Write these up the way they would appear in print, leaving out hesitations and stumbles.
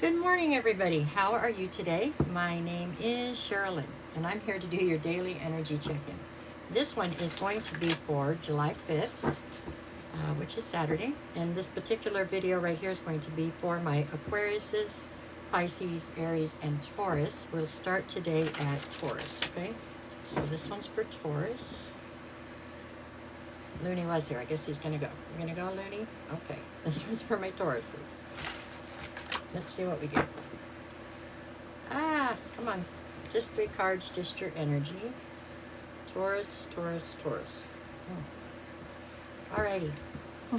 Good morning, everybody. How are you today? My name is Sherilyn, and I'm here to do your daily energy check-in. This one is going to be for July 5th, which is Saturday. And this particular video right here is going to be for my Aquariuses, Pisces, Aries, and Taurus. We'll start today at Taurus, okay? So this one's for Taurus. Looney was here. I guess he's going to go. You're going to go, Looney? Okay. This one's for my Tauruses. Let's see what we get. Come on. Just 3 cards, just your energy. Taurus, Taurus, Taurus. Alrighty. So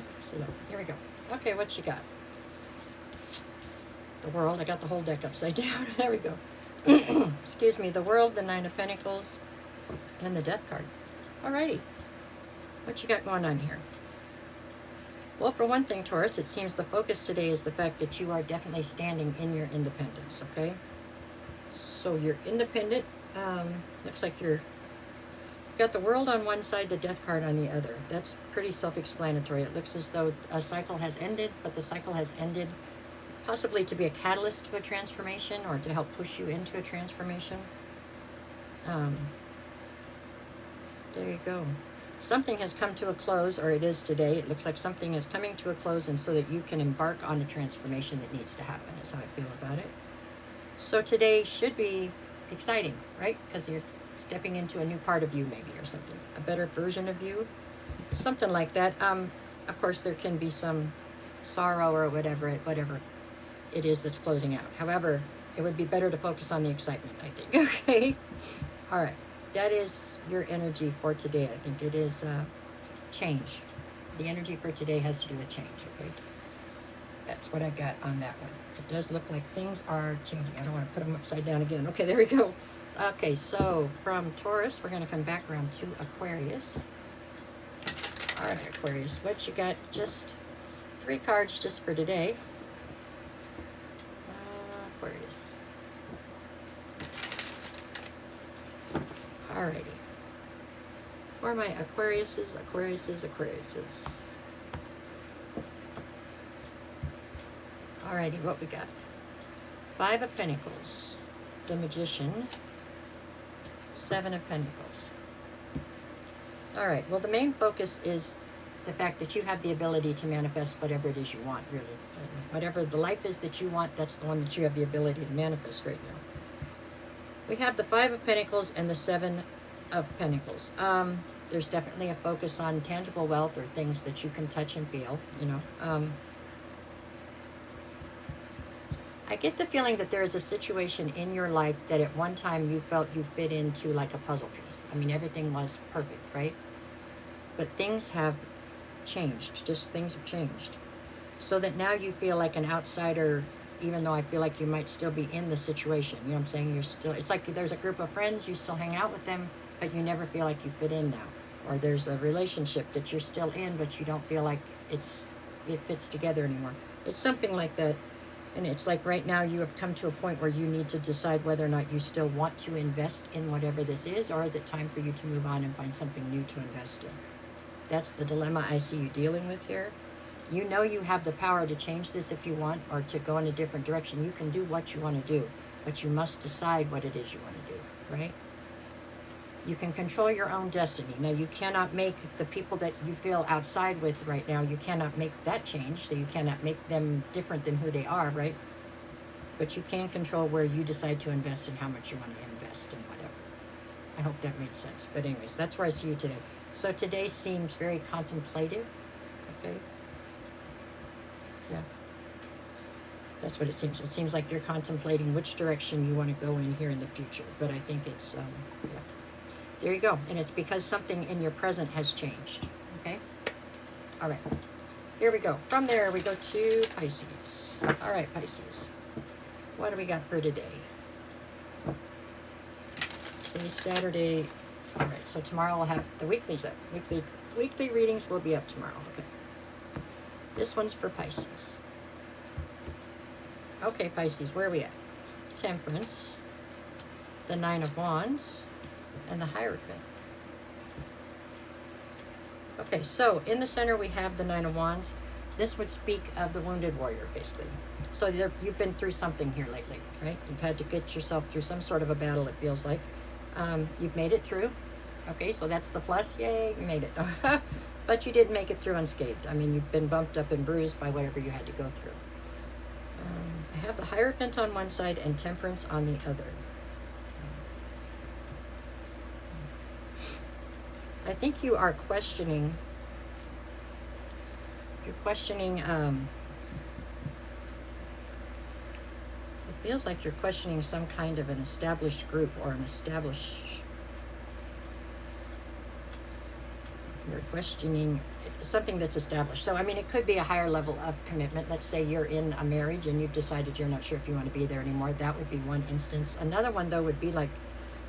here we go. Okay, what you got? The World. I got the whole deck upside down. There we go. Excuse me. The World, the 9 of Pentacles, and the Death card. Alrighty. What you got going on here? Well, for one thing, Taurus, it seems the focus today is the fact that you are definitely standing in your independence, okay? So you're independent. Looks like you've got the World on one side, the Death card on the other. That's pretty self-explanatory. It looks as though a cycle has ended, but the cycle has ended possibly to be a catalyst to a transformation or to help push you into a transformation. There you go. Something has come to a close, or it is today. It looks like something is coming to a close, and so that you can embark on a transformation that needs to happen is how I feel about it. So today should be exciting, right? Because you're stepping into a new part of you maybe, or something. A better version of you. Something like that. Of course, there can be some sorrow or whatever it is that's closing out. However, it would be better to focus on the excitement, I think. Okay? All right. That is your energy for today. I think it is change. The energy for today has to do with change, okay? That's what I got on that one. It does look like things are changing. I don't want to put them upside down again. Okay, there we go. Okay, so from Taurus, we're going to come back around to Aquarius. All right, Aquarius, what you got? Just 3 cards just for today. Aquarius. Alrighty. For my Aquariuses. Alrighty, what we got? 5 of Pentacles. The Magician. 7 of Pentacles. Alright, well the main focus is the fact that you have the ability to manifest whatever it is you want, really. Whatever the life is that you want, that's the one that you have the ability to manifest right now. We have the 5 of Pentacles and the 7 of Pentacles. There's definitely a focus on tangible wealth or things that you can touch and feel, you know. I get the feeling that there is a situation in your life that at one time you felt you fit into like a puzzle piece. I mean, everything was perfect, right? But things have changed. Just things have changed. So that now you feel like an outsider, even though I feel like you might still be in the situation. You know what I'm saying? You're still, it's like there's a group of friends, you still hang out with them, but you never feel like you fit in now. Or there's a relationship that you're still in, but you don't feel like it fits together anymore. It's something like that. And it's like right now you have come to a point where you need to decide whether or not you still want to invest in whatever this is, or is it time for you to move on and find something new to invest in? That's the dilemma I see you dealing with here. You know you have the power to change this if you want, or to go in a different direction. You can do what you want to do, but you must decide what it is you want to do, right? You can control your own destiny. Now, you cannot make the people that you feel outside with right now, you cannot make that change, so you cannot make them different than who they are, right? But you can control where you decide to invest and how much you want to invest in whatever. I hope that made sense. But anyways, that's where I see you today. So today seems very contemplative, okay? Yeah. That's what it seems. It seems like you're contemplating which direction you want to go in here in the future. But I think it's, yeah. There you go. And it's because something in your present has changed. Okay? All right. Here we go. From there, we go to Pisces. All right, Pisces. What do we got for today? Today's Saturday. All right, so tomorrow we'll have the weeklies up. Weekly readings will be up tomorrow. Okay. This one's for Pisces. Okay, Pisces, where are we at? Temperance, the 9 of Wands, and the Hierophant. Okay, so in the center we have the 9 of Wands. This would speak of the wounded warrior, basically. So you've been through something here lately, right? You've had to get yourself through some sort of a battle, it feels like. You've made it through. Okay, so that's the plus. Yay, you made it. But you didn't make it through unscathed. I mean, you've been bumped up and bruised by whatever you had to go through. I have the Hierophant on one side and Temperance on the other. I think you are questioning. You're questioning. It feels like you're questioning some kind of an established group or an established. You're questioning something that's established. So, I mean, it could be a higher level of commitment. Let's say you're in a marriage and you've decided you're not sure if you want to be there anymore. That would be one instance. Another one, though, would be like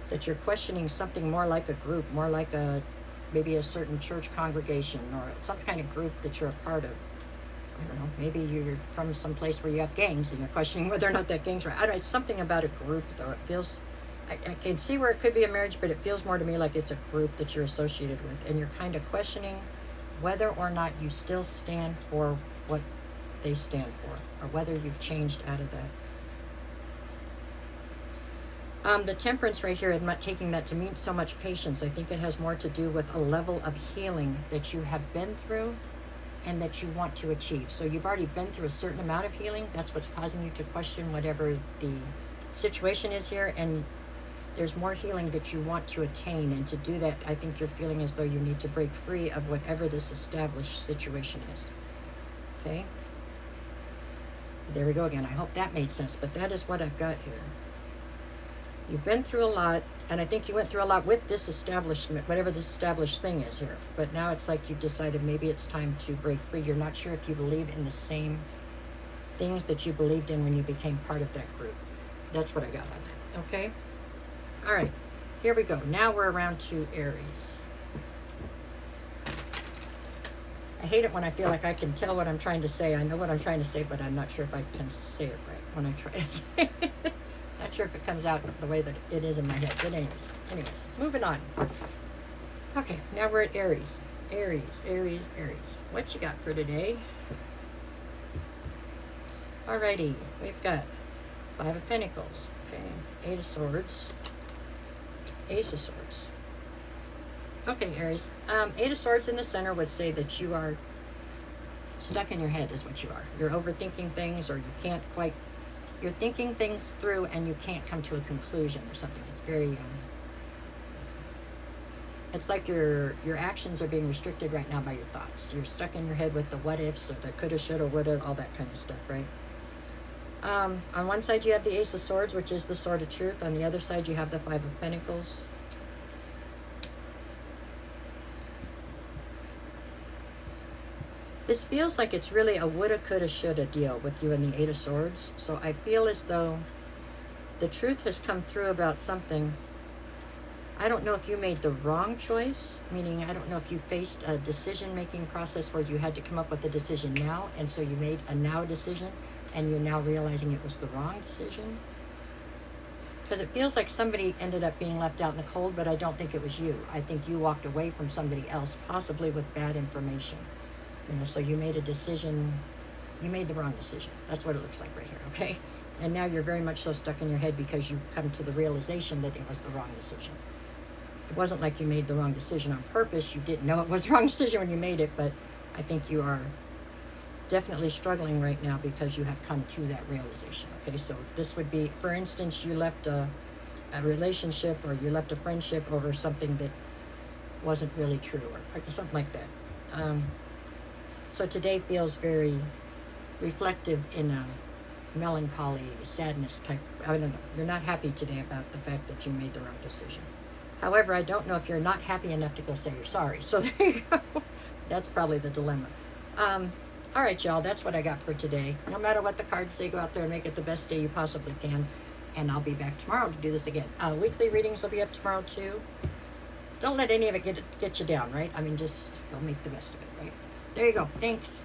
that you're questioning something more like a group, more like maybe a certain church congregation or some kind of group that you're a part of. I don't know, maybe you're from some place where you have gangs and you're questioning whether or not that gang's right. I don't know, it's something about a group, though. It feels, I can see where it could be a marriage, but it feels more to me like it's a group that you're associated with, and you're kind of questioning whether or not you still stand for what they stand for, or whether you've changed out of that. The Temperance right here, I'm not taking that to mean so much patience. I think it has more to do with a level of healing that you have been through and that you want to achieve. So you've already been through a certain amount of healing. That's what's causing you to question whatever the situation is here, and there's more healing that you want to attain, and to do that, I think you're feeling as though you need to break free of whatever this established situation is. Okay? There we go again. I hope that made sense, but that is what I've got here. You've been through a lot, and I think you went through a lot with this establishment, whatever this established thing is here. But now it's like you've decided maybe it's time to break free. You're not sure if you believe in the same things that you believed in when you became part of that group. That's what I got on that. Okay? All right. Here we go. Now we're around to Aries. I hate it when I feel like I can tell what I'm trying to say. I know what I'm trying to say, but I'm not sure if I can say it right when I try to say it. Not sure if it comes out the way that it is in my head. But anyways, moving on. Okay, now we're at Aries. Aries. What you got for today? Alrighty, we've got 5 of Pentacles. Okay, 8 of Swords. Ace of Swords. Okay, Aries. 8 of Swords in the center would say that you are stuck in your head is what you are. You're overthinking things, or you can't quite, you're thinking things through and you can't come to a conclusion or something. It's very, it's like your actions are being restricted right now by your thoughts. You're stuck in your head with the what ifs, or the coulda, shoulda, woulda, all that kind of stuff, right? On one side you have the Ace of Swords, which is the Sword of Truth. On the other side you have the 5 of Pentacles. This feels like it's really a woulda, coulda, shoulda deal with you and the 8 of Swords. So I feel as though the truth has come through about something. I don't know if you made the wrong choice, meaning I don't know if you faced a decision-making process where you had to come up with a decision now, and so you made a now decision, and you're now realizing it was the wrong decision. Because it feels like somebody ended up being left out in the cold, but I don't think it was you. I think you walked away from somebody else, possibly with bad information. You know, so you made a decision, you made the wrong decision. That's what it looks like right here, okay? And now you're very much so stuck in your head because you come to the realization that it was the wrong decision. It wasn't like you made the wrong decision on purpose. You didn't know it was the wrong decision when you made it, but I think you are definitely struggling right now because you have come to that realization, okay? So this would be, for instance, you left a relationship, or you left a friendship over something that wasn't really true, or something like that. So today feels very reflective in a melancholy, sadness type. I don't know. You're not happy today about the fact that you made the wrong decision. However, I don't know if you're not happy enough to go say you're sorry. So there you go. That's probably the dilemma. All right, y'all. That's what I got for today. No matter what the cards say, go out there and make it the best day you possibly can. And I'll be back tomorrow to do this again. Weekly readings will be up tomorrow too. Don't let any of it get you down, right? I mean, just go make the best of it, right? There you go. Thanks.